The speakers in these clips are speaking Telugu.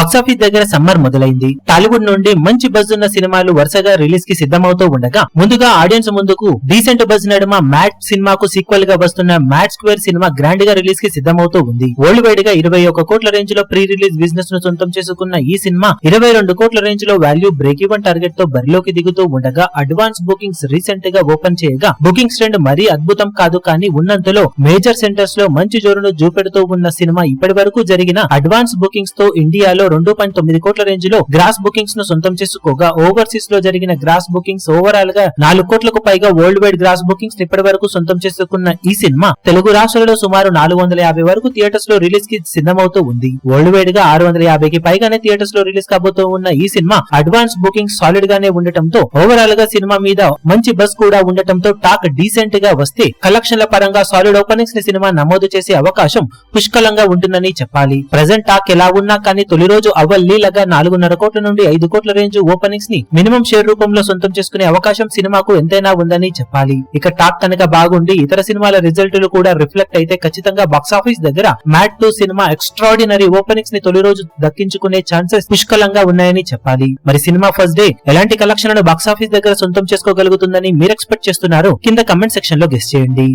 బాక్సాఫీస్ దగ్గర సమ్మర్ మొదలైంది. టాలీవుడ్ నుండి మంచి బజ్ ఉన్న సినిమాలు వరుసగా రిలీజ్ కి సిద్ధమవుతూ ఉండగా ముందుగా ఆడియన్స్ ముందుకు డీసెంట్ బజ్ నడుమ మ్యాట్ సినిమాకు సీక్వెల్ గా వస్తున్న మ్యాట్ స్క్వేర్ సినిమా గ్రాండ్ గా రిలీజ్ కి సిద్ధమవుతూ ఉంది. వరల్డ్ వైడ్ గా 21 కోట్ల రేంజ్ లో ప్రీ రిలీజ్ బిజినెస్ ను సొంతం చేసుకున్న ఈ సినిమా 22 కోట్ల రేంజ్ లో వాల్యూ బ్రేక్ ఈవెన్ టార్గెట్ తో బరిలోకి దిగుతూ ఉండగా అడ్వాన్స్ బుకింగ్స్ రీసెంట్ గా ఓపెన్ చేయగా బుకింగ్స్ ట్రెండ్ మరీ అద్భుతం కాదు కానీ ఉన్నంతలో మేజర్ సెంటర్స్ లో మంచి జోరును చూపెడుతూ ఉన్న సినిమా ఇప్పటి వరకు జరిగిన అడ్వాన్స్ బుకింగ్స్ తో ఇండియాలో 2.9 కోట్ల రేంజ్ లో గ్రాస్ బుకింగ్స్ ను సొంతం చేసుకోగా ఓవర్సీస్ లో జరిగిన గ్రాస్ బుకింగ్స్ ఓవరాల్ గా 4 కోట్లకు పైగా వరల్డ్ వైడ్ గ్రాస్ బుకింగ్స్ ఇప్పటి వరకు సొంతం చేసుకున్న ఈ సినిమా తెలుగు రాష్ట్రాలలో సుమారు 450 వరకు థియేటర్స్ లో రిలీజ్ కి సిద్ధమవుతూ ఉంది. వరల్డ్ వైడ్ గా 650 కి పైగానే థియేటర్స్ లో రిలీజ్ కాబోతూ ఉన్న ఈ సినిమా అడ్వాన్స్ బుకింగ్స్ సాలిడ్ గానే ఉండటంతో ఓవరాల్ గా సినిమా మీద మంచి బస్ కూడా ఉండటంతో టాక్ డీసెంట్ గా వస్తే కలెక్షన్ల పరంగా సాలిడ్ ఓపెనింగ్స్ ని సినిమా నమోదు చేసే అవకాశం పుష్కలంగా ఉంటుందని చెప్పాలి. ప్రెజెంట్ టాక్ ఎలా ఉన్నా కానీ తొలి రోజు అవలీలగా 4.5 కోట్ల నుండి 5 కోట్ల రేంజ్ ఓపెనింగ్స్ ని మినిమం షేర్ రూపంలో సొంతం చేసుకునే అవకాశం సినిమాకు ఎంతైనా ఉందని చెప్పాలి. ఇక టాక్ కనుక బాగుండి ఇతర సినిమాల రిజల్టులు కూడా రిఫ్లెక్ట్ అయితే ఖచ్చితంగా బాక్సాఫీస్ దగ్గర మ్యాట్ 2 సినిమా ఎక్స్ట్రాడినరీ ఓపెనింగ్స్ ని తొలి రోజు దక్కించుకునే ఛాన్సెస్ పుష్కలంగా ఉన్నాయని చెప్పాలి. మరి సినిమా ఫస్ట్ డే ఎలాంటి కలెక్షన్లను బాక్సాఫీస్ దగ్గర సొంతం చేసుకోగలుగుతుందని మీరు ఎక్స్పెక్ట్ చేస్తున్నారు కింద కమెంట్ సెక్షన్ లో గెస్ చేయండి.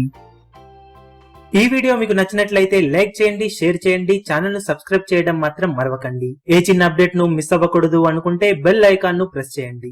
ఈ వీడియో మీకు నచ్చినట్లయితే లైక్ చేయండి, షేర్ చేయండి, ఛానల్ ను సబ్స్క్రైబ్ చేయడం మాత్రం మరవకండి. ఏ చిన్న అప్డేట్ ను మిస్ అవ్వకూడదు అనుకుంటే బెల్ ఐకాన్ ను ప్రెస్ చేయండి.